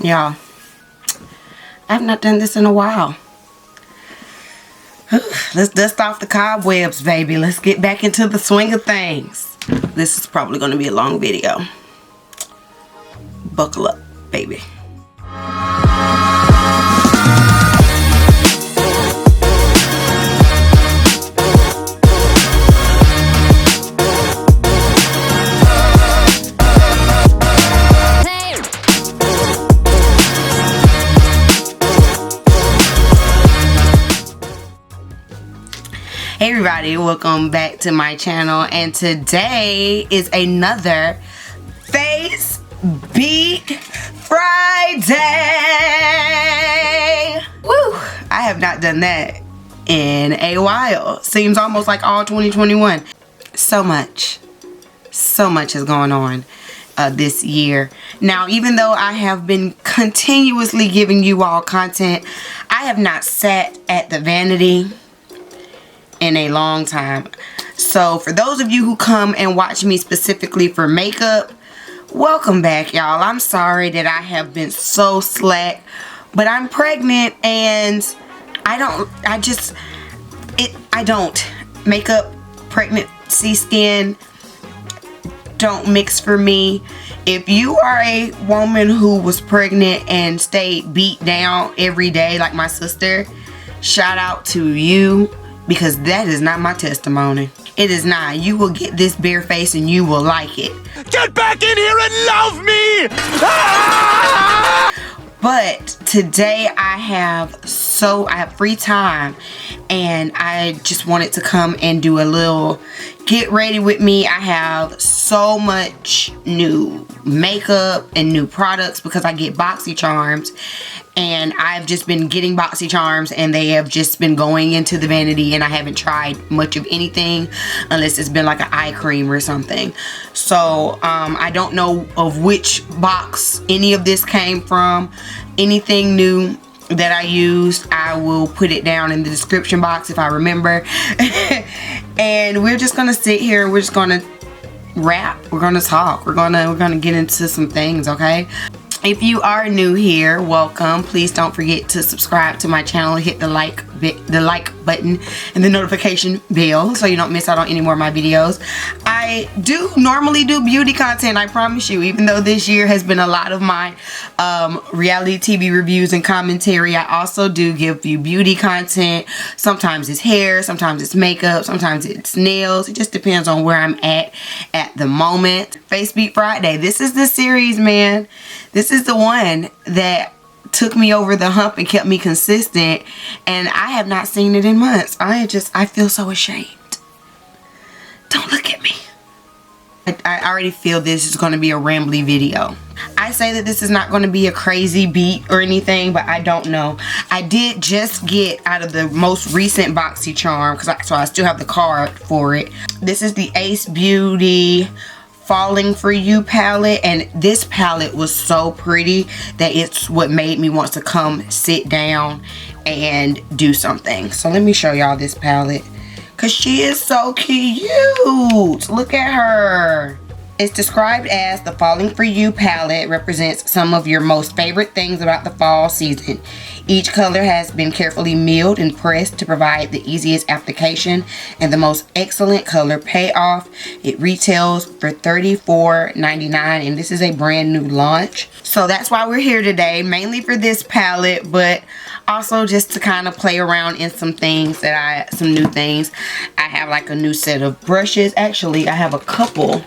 Y'all, I've not done this in a while. Let's dust off the cobwebs, baby. Let's get back into the swing of things. This is probably going to be a long video. Buckle up, baby. Hey everybody, welcome back to my channel, and today is another Face Beat Friday. Woo! I have not done that in a while. Seems almost like all 2021. So much is going on this year. Now, even though I have been continuously giving you all content, I have not sat at the vanity in a long time. So for those of you who come and watch me specifically for makeup, welcome back, y'all. I'm sorry that I have been so slack, but I'm pregnant and makeup, pregnancy, skin don't mix for me. If you are a woman who was pregnant and stayed beat down every day like my sister, shout out to you, because that is not my testimony. It is not. You will get this bare face and you will like it. Get back in here and love me! Ah! But today I have free time, and I just wanted to come and do a little get ready with me. I have so much new makeup and new products because I get Boxycharms, and I've just been getting Boxycharms and they have just been going into the vanity, and I haven't tried much of anything unless it's been like an eye cream or something. So I don't know of which box any of this came from. Anything new that I used, I will put it down in the description box if I remember. And we're just gonna sit here, we're just gonna rap, we're gonna talk, we're gonna get into some things, okay? If you are new here, welcome. Please don't forget to subscribe to my channel, hit the like button and the notification bell so you don't miss out on any more of my videos. I do normally do beauty content, I promise you, even though this year has been a lot of my reality TV reviews and commentary. I also do give you beauty content. Sometimes it's hair, sometimes it's makeup, sometimes it's nails. It just depends on where I'm at the moment. Face Beat Friday. This is the series, man. This is the one that took me over the hump and kept me consistent, and I have not seen it in months. I feel so ashamed. Don't look at me. I already feel this is going to be a rambly video. I say that this is not going to be a crazy beat or anything, but I don't know. I did just get out of the most recent Boxycharm, so I still have the card for it. This is the Ace Beauty Falling For You palette, and this palette was so pretty that it's what made me want to come sit down and do something. So let me show y'all this palette, because she is so cute. Look at her. It's described as the Falling For You palette represents some of your most favorite things about the fall season. Each color has been carefully milled and pressed to provide the easiest application and the most excellent color payoff. It retails for $34.99, and this is a brand new launch. So that's why we're here today, mainly for this palette, but also just to kind of play around in some things some new things. I have like a new set of brushes. Actually, I have a couple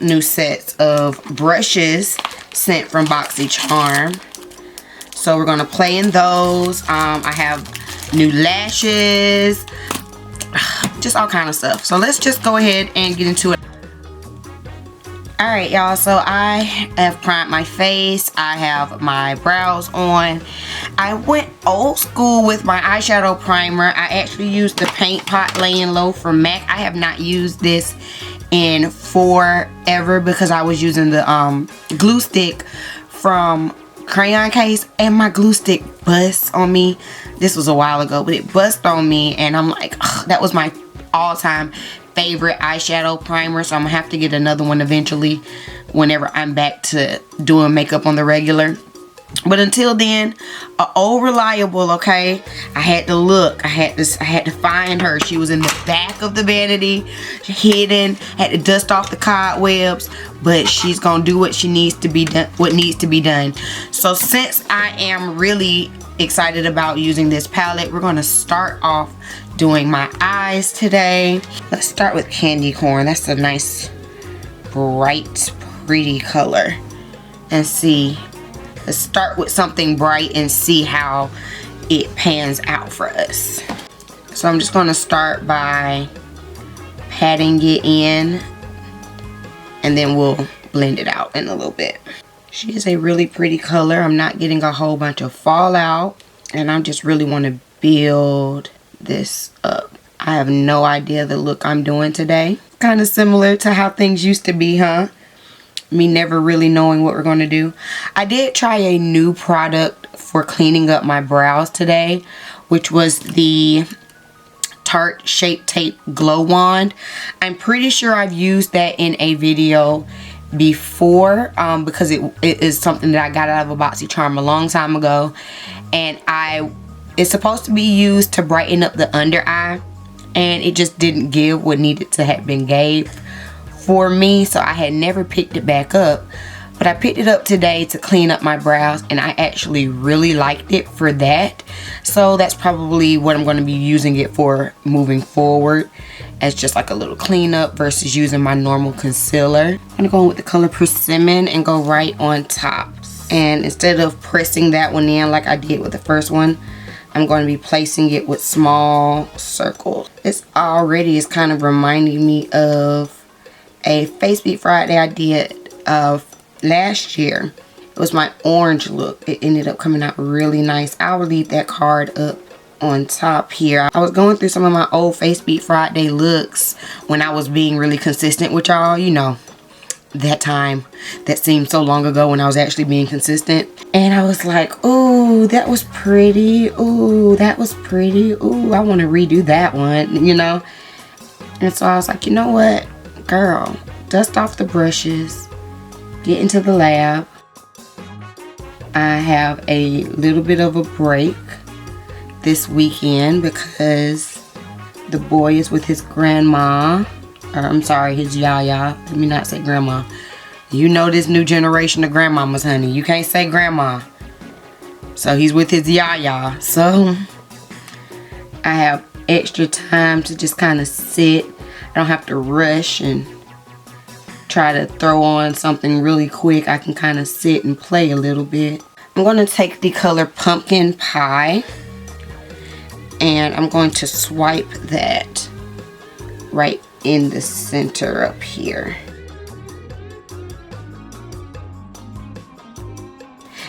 new sets of brushes sent from Boxycharm. So we're gonna play in those. I have new lashes, just all kind of stuff. So let's just go ahead and get into it. Alright, y'all, so I have primed my face. I have my brows on. I went old school with my eyeshadow primer. I actually used the Paint Pot Laying Low from MAC. I have not used this in forever because I was using the glue stick from Crayon Case, and my glue stick bust on me. This was a while ago, but it bust on me, and I'm like, ugh, that was my all-time favorite eyeshadow primer, so I'm gonna have to get another one eventually whenever I'm back to doing makeup on the regular. But until then, old reliable, okay? I had to look. I had to find her. She was in the back of the vanity, hidden. Had to dust off the cobwebs, but she's gonna do what she needs to be done. What needs to be done. So since I am really excited about using this palette, we're gonna start off doing my eyes today. Let's start with candy corn. That's a nice, bright, pretty color, and see. Let's start with something bright and see how it pans out for us. So I'm just going to start by patting it in, and then we'll blend it out in a little bit. She is a really pretty color. I'm not getting a whole bunch of fallout, and I just really want to build this up. I have no idea the look I'm doing today. Kind of similar to how things used to be, huh? Me never really knowing what we're going to do. I did try a new product for cleaning up my brows today, which was the Tarte Shape Tape Glow Wand. I'm pretty sure I've used that in a video before because it is something that I got out of a Boxycharm a long time ago, and it's supposed to be used to brighten up the under eye, and it just didn't give what needed to have been gave for me, so I had never picked it back up. But I picked it up today to clean up my brows, and I actually really liked it for that. So that's probably what I'm going to be using it for moving forward, as just like a little cleanup versus using my normal concealer. I'm going to go in with the color Persimmon and go right on top. And instead of pressing that one in like I did with the first one, I'm going to be placing it with small circles. It's kind of reminding me of a Face Beat Friday I did last year. It was my orange look. It ended up coming out really nice. I will leave that card up on top here. I was going through some of my old Face Beat Friday looks when I was being really consistent with y'all. You know, that time that seemed so long ago when I was actually being consistent. And I was like, ooh, that was pretty. Ooh, that was pretty. Ooh, I want to redo that one, you know. And so I was like, you know what? Girl, dust off the brushes, get into the lab. I have a little bit of a break this weekend because the boy is with his grandma, or I'm sorry, his yaya. Let me not say grandma. You know this new generation of grandmamas, honey. You can't say grandma. So he's with his yaya. So I have extra time to just kind of sit. I don't have to rush and try to throw on something really quick. I can kind of sit and play a little bit. I'm going to take the color Pumpkin Pie, and I'm going to swipe that right in the center up here.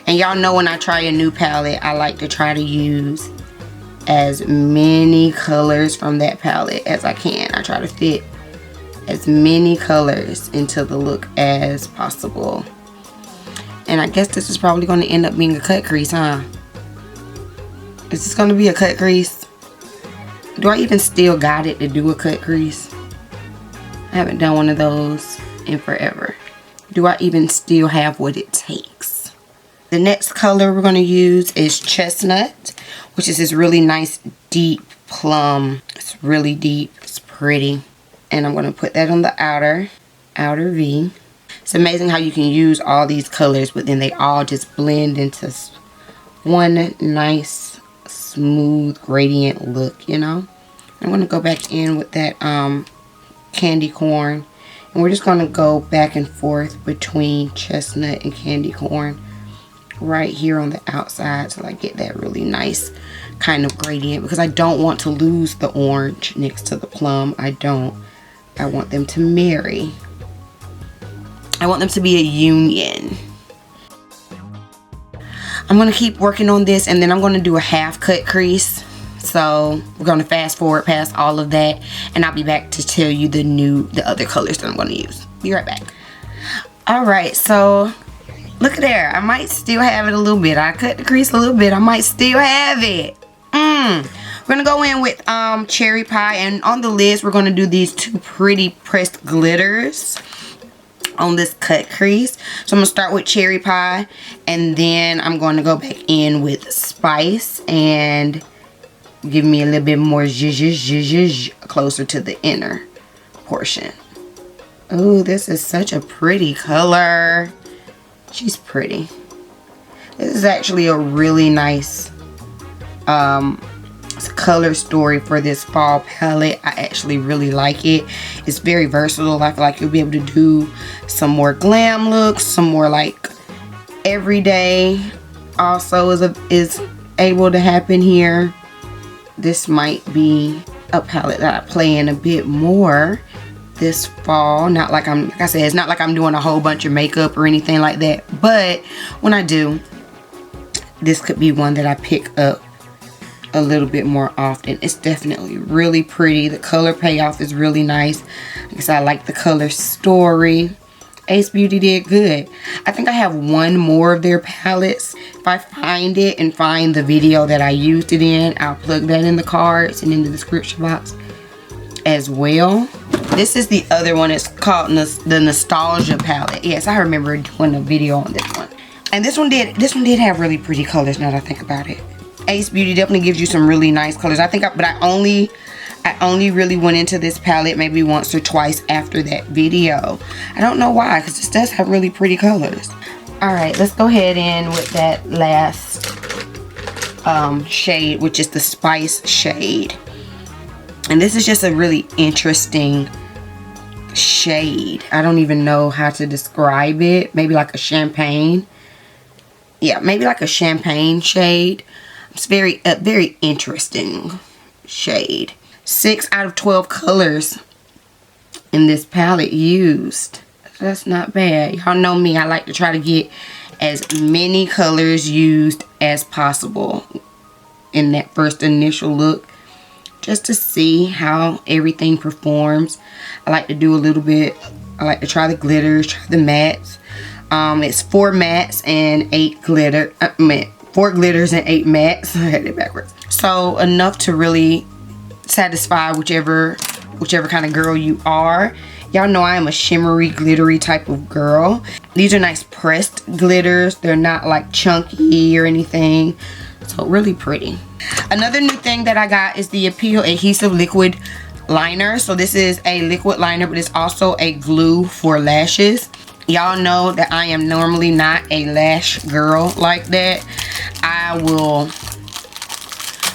And y'all know when I try a new palette, I like to try to use as many colors from that palette as I can. I try to fit as many colors into the look as possible. And I guess this is probably going to end up being a cut crease, huh? Is this going to be a cut crease? Do I even still got it to do a cut crease? I haven't done one of those in forever. Do I even still have what it takes? The next color we're going to use is Chestnut, which is this really nice deep plum. It's really deep. It's pretty. And I'm going to put that on the outer V. It's amazing how you can use all these colors, but then they all just blend into one nice, smooth, gradient look, you know? I'm going to go back in with that candy corn. And we're just going to go back and forth between chestnut and candy corn right here on the outside till I get that really nice kind of gradient, because I don't want to lose the orange next to the plum. I want them to marry. I want them to be a union. I'm going to keep working on this, and then I'm going to do a half cut crease. So we're going to fast forward past all of that, and I'll be back to tell you the other colors that I'm going to use. Be right back. Alright, so look at there. I might still have it a little bit. I cut the crease a little bit. I might still have it. We're going to go in with Cherry Pie, and on the lids we're going to do these two pretty pressed glitters. on this cut crease. So I'm going to start with Cherry Pie, and then I'm going to go back in with Spice and give me a little bit more zhuzh closer to the inner portion. Oh, this is such a pretty color. She's pretty. This is actually a really nice color story for this fall palette. I actually really like it. It's very versatile. I feel like you'll be able to do some more glam looks, some more like everyday also is able to happen here. This might be a palette that I play in a bit more this fall. Not like like I said, it's not like I'm doing a whole bunch of makeup or anything like that, but when I do, this could be one that I pick up a little bit more often. It's definitely really pretty. The color payoff is really nice. Like I said, I like the color story. Ace Beauty did good. I think I have one more of their palettes. If I find it and find the video that I used it in, I'll plug that in the cards and in the description box as well. This is the other one. It's called the Nostalgia palette. Yes, I remember doing a video on this one. And this one did have really pretty colors now that I think about it. Ace Beauty definitely gives you some really nice colors. But I only really went into this palette maybe once or twice after that video. I don't know why, because this does have really pretty colors. Alright, let's go ahead in with that last shade, which is the Spice shade. And this is just a really interesting shade. I don't even know how to describe it. Maybe like a champagne. Yeah, maybe like a champagne shade. It's a very interesting shade. 6 out of 12 colors in this palette used. That's not bad. Y'all know me. I like to try to get as many colors used as possible in that first initial look, just to see how everything performs. I like to do a little bit. I like to try the glitters, try the mattes. It's 4 mattes and 8 glitter. 4 glitters and 8 mattes. I had it backwards. So enough to really satisfy whichever kind of girl you are. Y'all know I am a shimmery, glittery type of girl. These are nice pressed glitters. They're not like chunky or anything. So really pretty. Another new thing that I got is the Appeal Adhesive Liquid Liner. So this is a liquid liner, but it's also a glue for lashes. Y'all know that I am normally not a lash girl like that. I will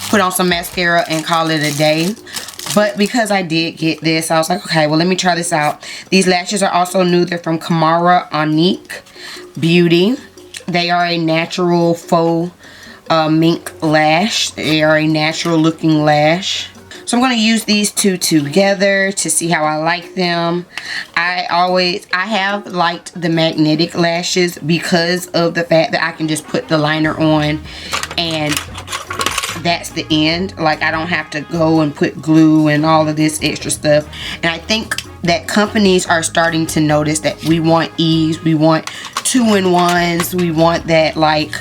put on some mascara and call it a day. But because I did get this, I was like, okay, well, let me try this out. These lashes are also new. They're from Kamara Onique Beauty. They are a natural faux mink lash. They are a natural looking lash. So I'm going to use these two together to see how I like them. I have liked the magnetic lashes because of the fact that I can just put the liner on and that's the end. Like, I don't have to go and put glue and all of this extra stuff. And I think that companies are starting to notice that we want ease. We want 2-in-1s. We want that, like,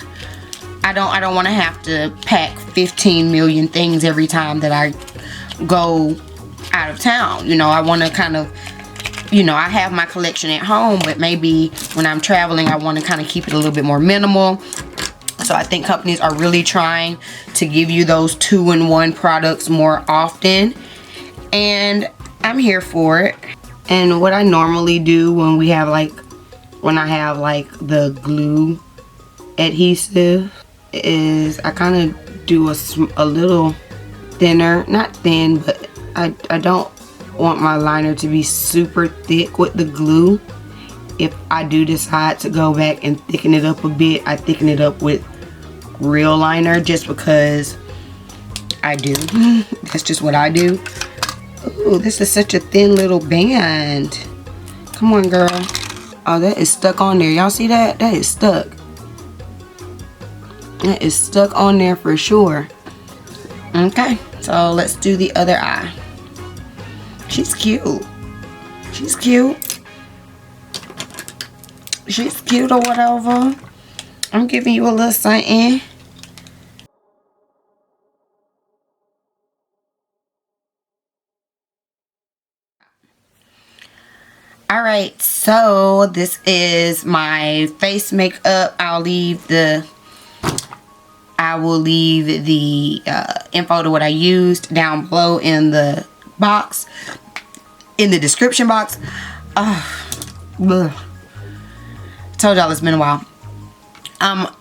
I don't want to have to pack 15 million things every time that I go out of town. You know, I want to kind of, you know, I have my collection at home, but maybe when I'm traveling, I want to kind of keep it a little bit more minimal. So I think companies are really trying to give you those 2-in-1 products more often, and I'm here for it. And what I normally do when I have like the glue adhesive is I kind of do a little thinner, not thin, but I don't want my liner to be super thick with the glue. If I do decide to go back and thicken it up a bit, I thicken it up with real liner just because I do. That's just what I do. Ooh, this is such a thin little band. Come on, girl. Oh, that is stuck on there. Y'all see that? That is stuck. That is stuck on there for sure. Okay, so let's do the other eye. She's cute. She's cute. She's cute or whatever. I'm giving you a little something. Alright. Alright, so this is my face makeup. I will leave the info to what I used down below in the box, in the description box. Told y'all it's been a while.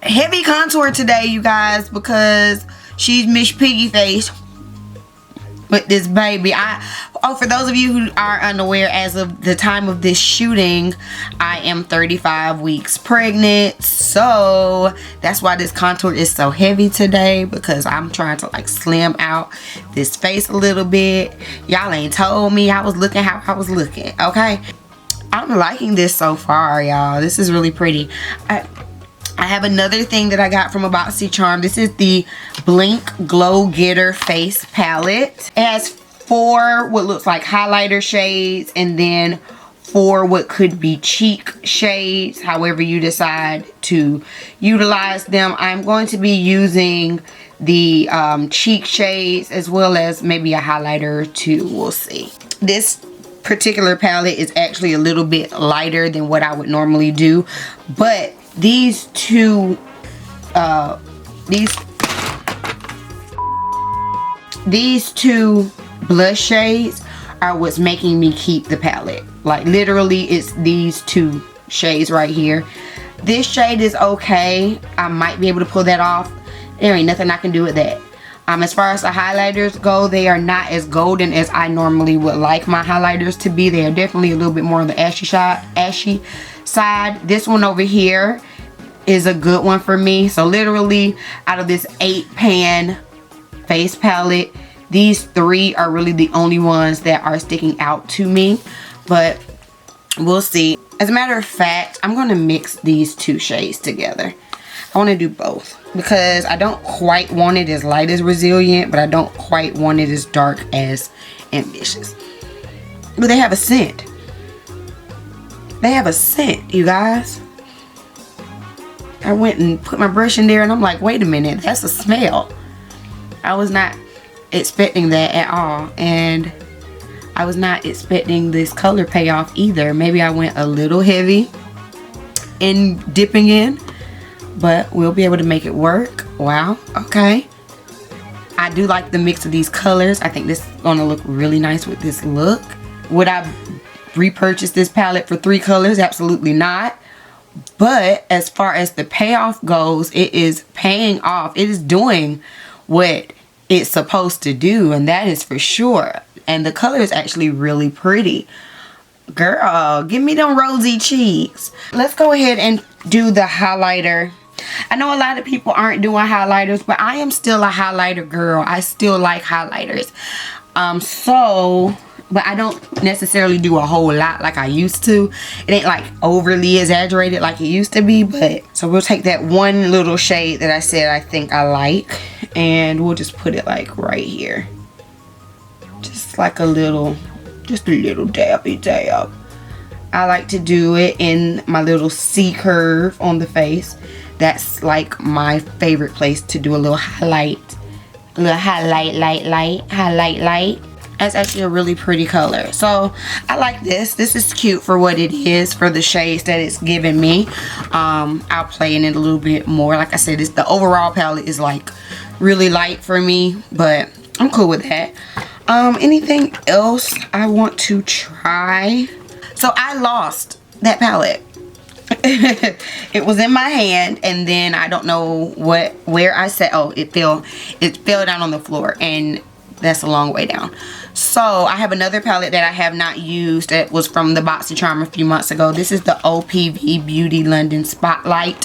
Heavy contour today, you guys, because she's Miss Piggy Face with this baby. For those of you who are unaware, as of the time of this shooting, I am 35 weeks pregnant, so that's why this contour is so heavy today, because I'm trying to like slim out this face a little bit. Y'all ain't told me I was looking how I was looking, okay? I'm liking this so far, y'all. This is really pretty. I have another thing that I got from a Boxycharm. This is the Blink Glow Getter Face Palette. It has 4 what looks like highlighter shades, and then 4 what could be cheek shades, however you decide to utilize them. I'm going to be using the cheek shades as well as maybe a highlighter or 2. We'll see. This particular palette is actually a little bit lighter than what I would normally do, but these two blush shades are what's making me keep the palette. Like literally, it's these 2 shades right here. This shade is okay. I might be able to pull that off. There ain't nothing I can do with that. As far as the highlighters go, they are not as golden as I normally would like my highlighters to be. They are definitely a little bit more on the ashy side. This one over here is a good one for me. So literally, out of this 8-pan face palette, these 3 are really the only ones that are sticking out to me, but we'll see. As a matter of fact, I'm going to mix these 2 shades together. I want to do both because I don't quite want it as light as Resilient, but I don't quite want it as dark as Ambitious. But they have a scent. They have a scent, you guys. I went and put my brush in there and I'm like, wait a minute, that's a smell. I was not expecting that at all, and I was not expecting this color payoff either. Maybe I went a little heavy in dipping in, but we'll be able to make it work. Wow, okay. I do like the mix of these colors. I think this is gonna look really nice with this look. Would I repurchase this palette for 3 colors? Absolutely not. But as far as the payoff goes, it is paying off. It is doing what it's supposed to do, and that is for sure. And the color is actually really pretty. Girl, give me them rosy cheeks. Let's go ahead and do the highlighter. I know a lot of people aren't doing highlighters, but I am still a highlighter girl. I still like highlighters. But I don't necessarily do a whole lot like I used to. It ain't like overly exaggerated like it used to be, but so we'll take that one little shade that I said I think I like, and we'll just put it like right here. Just like a little dabby dab. I like to do it in my little C curve on the face. That's like my favorite place to do a little highlight. A little highlight light. That's actually a really pretty color. So I like this. This is cute for what it is, for the shades that it's giving me. I'll play in it a little bit more. Like I said, the overall palette is like really light for me, but I'm cool with that. Anything else I want to try? So I lost that palette. It was in my hand, and then I don't know where I set. Oh, it fell down on the floor, and that's a long way down. So I have another palette that I have not used that was from the Boxycharm a few months ago. This is the OPV Beauty London Spotlight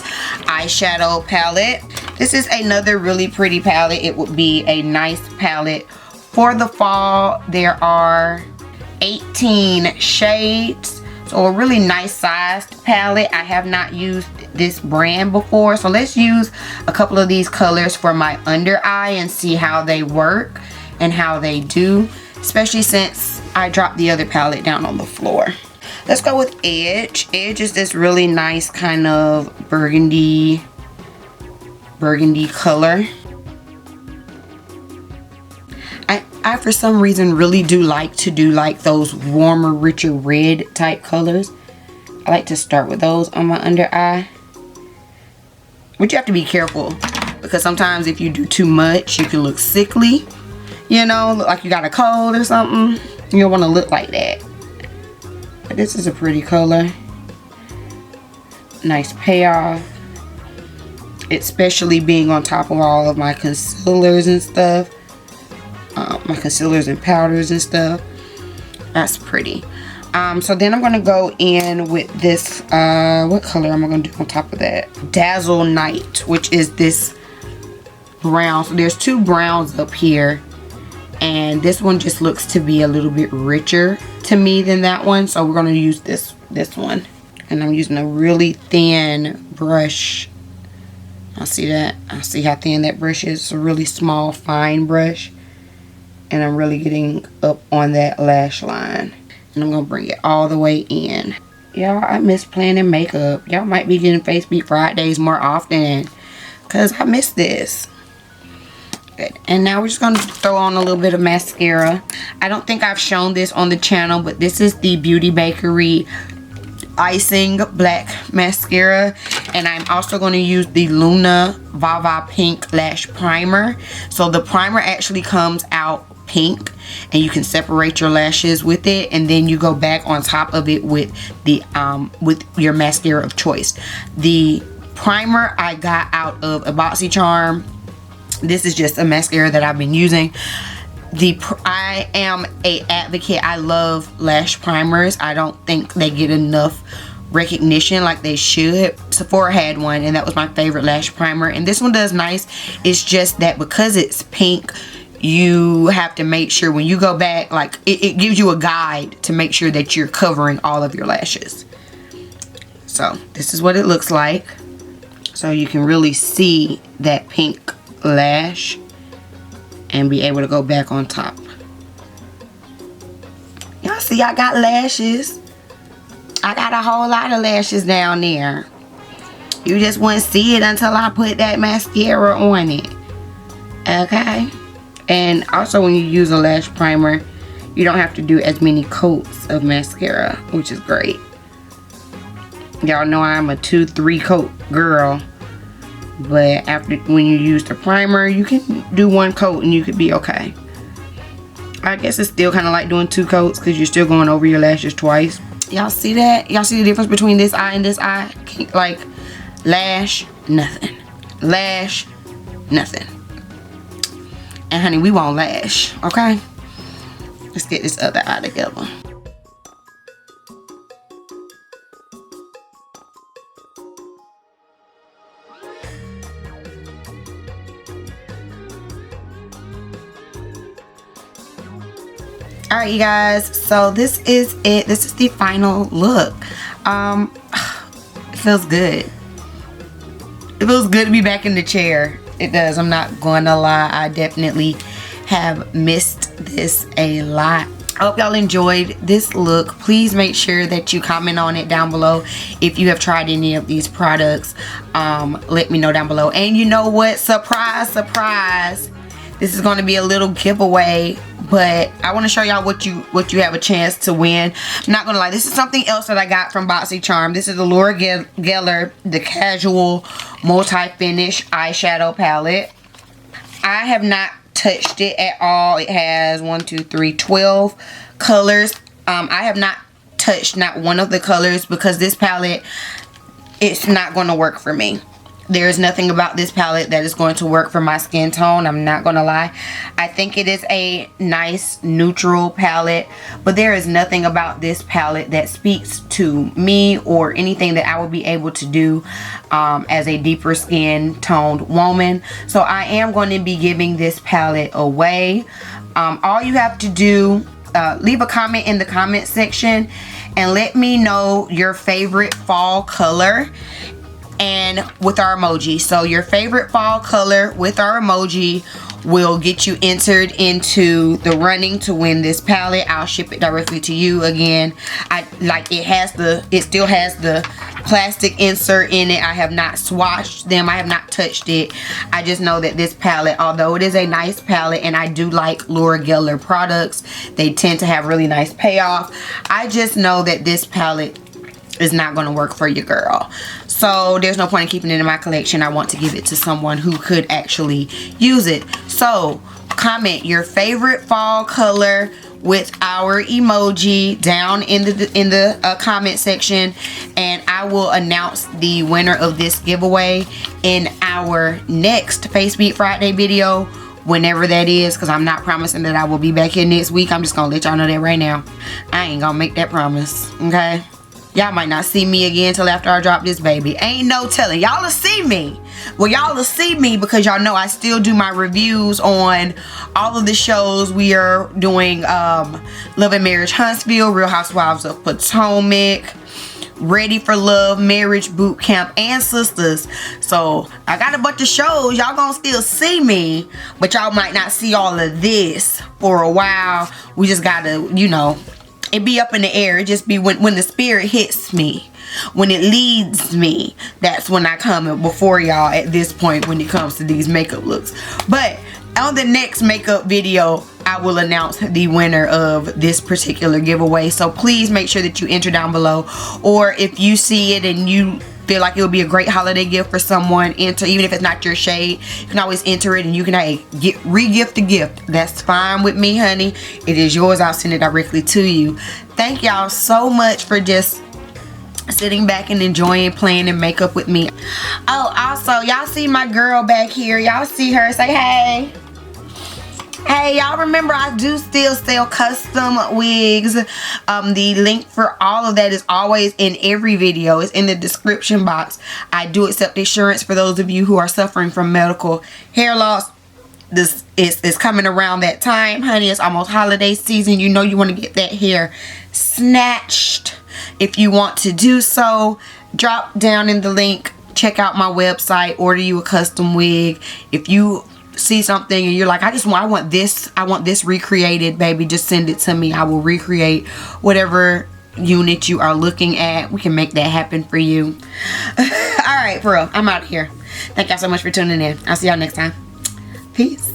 eyeshadow palette. This is another really pretty palette. It would be a nice palette for the fall. There are 18 shades, so a really nice sized palette. I have not used this brand before, so let's use a couple of these colors for my under eye and see how they work and how they do, especially since I dropped the other palette down on the floor. Let's go with Edge. Edge is this really nice kind of burgundy color. I for some reason really do like to do like those warmer, richer red type colors. I like to start with those on my under eye. But you have to be careful, because sometimes if you do too much, you can look sickly. You know, look like you got a cold or something. You don't want to look like that. But this is a pretty color. Nice payoff. Especially being on top of all of my concealers and stuff. My concealers and powders and stuff. That's pretty. So then I'm going to go in with this, what color am I going to do on top of that? Dazzle Night, which is this brown. So there's two browns up here. And this one just looks to be a little bit richer to me than that one. So we're going to use this one. And I'm using a really thin brush. I see that. I see how thin that brush is. It's a really small, fine brush. And I'm really getting up on that lash line. And I'm going to bring it all the way in. Y'all, I miss planning makeup. Y'all might be getting Face Beat Fridays more often, because I miss this. Good. And now we're just going to throw on a little bit of mascara. I don't think I've shown this on the channel, but this is the Beauty Bakery Icing Black Mascara. And I'm also going to use the Luna Vava Pink Lash Primer. So the primer actually comes out pink, and you can separate your lashes with it, and then you go back on top of it with the with your mascara of choice. The primer I got out of a Boxycharm. This is just a mascara that I've been using. I am a advocate. I love lash primers. I don't think they get enough recognition like they should. Sephora had one, and that was my favorite lash primer, and this one does nice. It's just that because it's pink, you have to make sure when you go back, like it gives you a guide to make sure that you're covering all of your lashes. So this is what it looks like. So you can really see that pink lash and be able to go back on top. Y'all see I got lashes. I got a whole lot of lashes down there. You just wouldn't see it until I put that mascara on it. Okay? And also when you use a lash primer, you don't have to do as many coats of mascara, which is great. Y'all know I'm a 2-3 coat girl. But when you use the primer, you can do 1 coat and you could be okay. I guess it's still kind of like doing 2 coats because you're still going over your lashes twice. Y'all see that? Y'all see the difference between this eye and this eye? Like, lash, nothing. Lash, nothing. And honey, we won't lash, okay? Let's get this other eye together. Alright, you guys, so this is it. This is the final look. It feels good. It feels good to be back in the chair. It does. I'm not going to lie. I definitely have missed this a lot. I hope y'all enjoyed this look. Please make sure that you comment on it down below if you have tried any of these products. Let me know down below. And you know what? Surprise, surprise. This is going to be a little giveaway, but I want to show y'all what you have a chance to win. I'm not going to lie. This is something else that I got from Boxycharm. This is the Laura Geller, the Casual Multi-Finish Eyeshadow Palette. I have not touched it at all. It has 12 colors. I have not touched not one of the colors because this palette, it's not going to work for me. There's nothing about this palette that is going to work for my skin tone. I'm not going to lie. I think it is a nice neutral palette, but there is nothing about this palette that speaks to me or anything that I would be able to do as a deeper skin toned woman. So I am going to be giving this palette away. All you have to do, leave a comment in the comment section and let me know your favorite fall color and with our emoji. So your favorite fall color with our emoji will get you entered into the running to win this palette. I'll ship it directly to you. Again, it still has the plastic insert in it. I have not swatched them. I have not touched it. I just know that this palette, although it is a nice palette and I do like Laura Geller products, they tend to have really nice payoff. I just know that this palette is not going to work for your girl. So there's no point in keeping it in my collection. I want to give it to someone who could actually use it. So comment your favorite fall color with our emoji down in the comment section, and I will announce the winner of this giveaway in our next Face Beat Friday video, whenever that is, because I'm not promising that I will be back here next week. I'm just gonna let y'all know that right now. I ain't gonna make that promise, okay? Y'all might not see me again till after I drop this baby. Ain't no telling. Y'all will see me. Well, y'all will see me because y'all know I still do my reviews on all of the shows. We are doing Love and Marriage Huntsville, Real Housewives of Potomac, Ready for Love, Marriage Boot Camp, and Sisters. So I got a bunch of shows. Y'all gonna still see me, but y'all might not see all of this for a while. We just gotta, you know, it be up in the air. It just be when the spirit hits me, when it leads me, that's when I come before y'all at this point when it comes to these makeup looks. But on the next makeup video, I will announce the winner of this particular giveaway. So please make sure that you enter down below, or if you see it and you feel like it would be a great holiday gift for someone, enter. Even if it's not your shade, you can always enter it and you can re-gift the gift. That's fine with me, honey. It is yours. I'll send it directly to you. Thank y'all so much for just sitting back and enjoying playing and makeup with me. Oh, also, y'all see my girl back here. Y'all see her. Say hey. Hey, y'all remember I do still sell custom wigs. The link for all of that is always in every video. It's in the description box. I do accept insurance for those of you who are suffering from medical hair loss. This is coming around that time, honey. It's almost holiday season. You know you want to get that hair snatched. If you want to do so, drop down in the link. Check out my website. Order you a custom wig. If you see something and you're like, I want this recreated, baby, just send it to me. I will recreate whatever unit you are looking at. We can make that happen for you. All right, for real, I'm out of here. Thank y'all so much for tuning in. I'll see y'all next time. Peace.